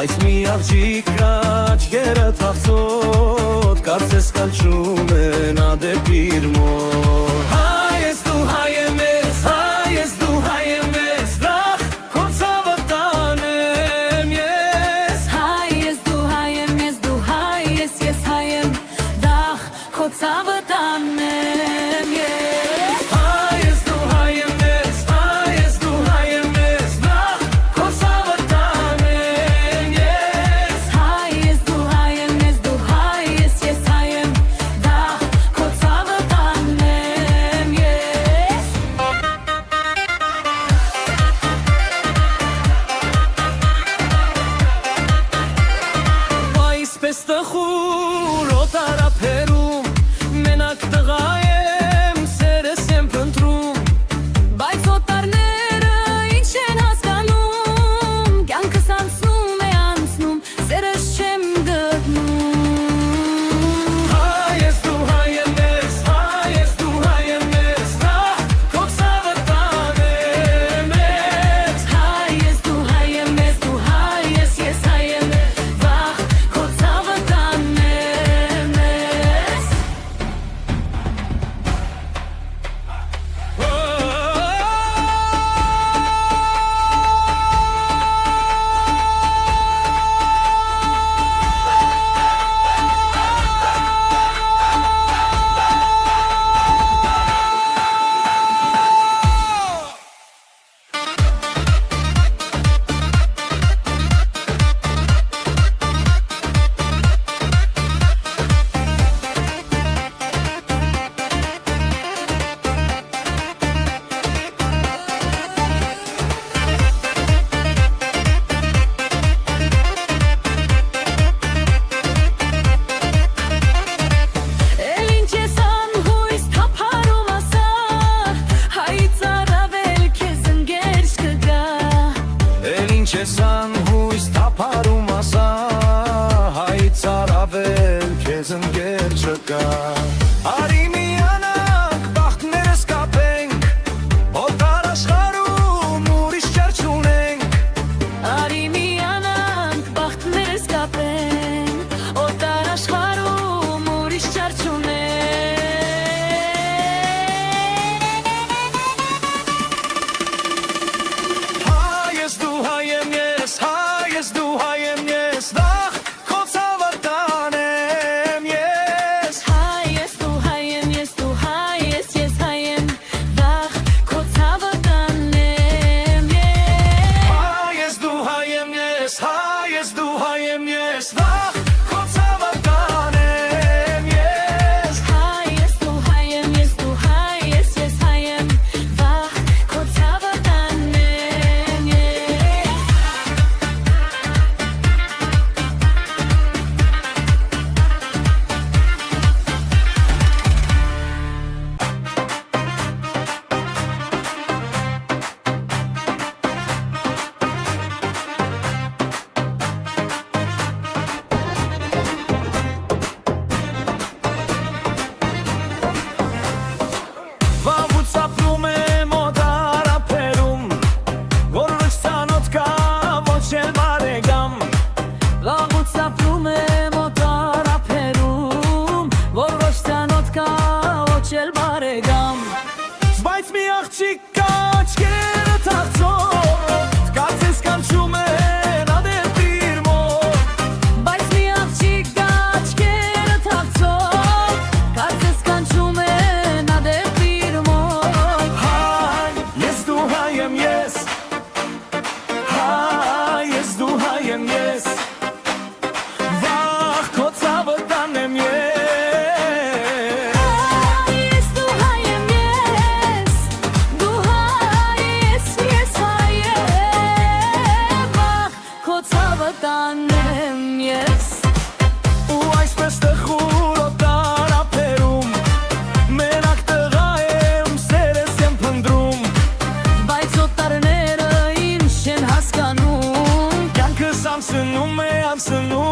Բայց մի աղջիկ կա աչքերը թախծոտ, կարծես կանչում է նա դեպի իր մոտ։ Հայ ես դու, հայ եմ ես, հայ ես դու, հայ եմ ես, վրախ քո ցավը տանեմ ես։ Հայ ես դու, հայ եմ ես, դու հայ ես, ես հայ եմ, վրախ քո ցավը տանեմ ես։ Հայ ես դու, հայ եմ ես, հայ ես դու, հայ եմ ես, վրախ քո ցավը տանեմ ես։ Հայ ես դու, հայ եմ ես, դու հայ ես, ես հայ եմ, վրախ քո ցավը տանեմ ես։ Այսպես տխուր օտարափերում, մենակ տղա եմ, սերս եմ փնտրում։ Բայց օտարները ինչ են հասկանում, կյանքս անցնում է անցնում, սերս չեմ գտնում։ Հայ ես դու, հայ եմ ես, հայ ես դու, հայ եմ ես, վրախ քո ցավը տանեմ ես։ Հայ ես դու, հայ եմ ես, դու հայ ես, ես հայ եմ, վրախ քո ցավը տանեմ ես։ Էլ ինչ ես անհույս թափարում ասար, հայից առավել քեզ ընկեր չկա։ Էլ ինչ ես անհույս թափարում ասա, հայից առավել քեզ ընկեր չկա։ Արի միանանք, բախտներս կապենք, օտար աշխարհում ուրիշ ճար չունենք։ Արի միանանք, բախտներս կապենք, օտար աշխարհում ուրիշ ճար չունենք։ Հայ ես դու, հայ եմ ես, հայ ես դու, հայ եմ ես, վրախ քո ցավը տանեմ ես։ Հայ ես դու, հայ եմ ես, դու հայ ես, ես հայ եմ, վրախ քո ցավը տանեմ ես։ Հայ ես դու, հայ եմ ես, հայ ես դու, հայ եմ ես, վրախ քո ցավը տանեմ ես։ Հայ ես դու, հայ եմ ես, դու հայ ես, ես հայ եմ, վրախ քո ցավը տանեմ ես։ Վաղուց ապրում եմ օտարափերում, որ ոչ ծանոթ կա, ոչ էլ բարեկամ։ Վաղուց ապրում եմ օտարափերում, որ ոչ ծանոթ կա, ոչ էլ բարեկամ։ Բայց մի աղջիկ կա աչքերը թախծոտ, կարծես կանչում է նա դեպի իր մոտ։ Բայց մի աղջիկ կա աչքերը թախծոտ, կարծես կանչում է նա դեպի իր մոտ։ Հայ ես դու, հայ եմ ես, հայ ես դու, հայ եմ ես, վրախ քո ցավը տանեմ ես։ Հայ ես դու, հայ եմ ես, դու հայ ես, ես հայ եմ, վրախ քո ցավը տանեմ ես։ Ու այսպես տխուր օտարափերում, մենակ տղա եմ, սերս եմ փնտրում։ Բայց օտարները ինչ են հասկանում, Կյանքս անցնում է, անցնում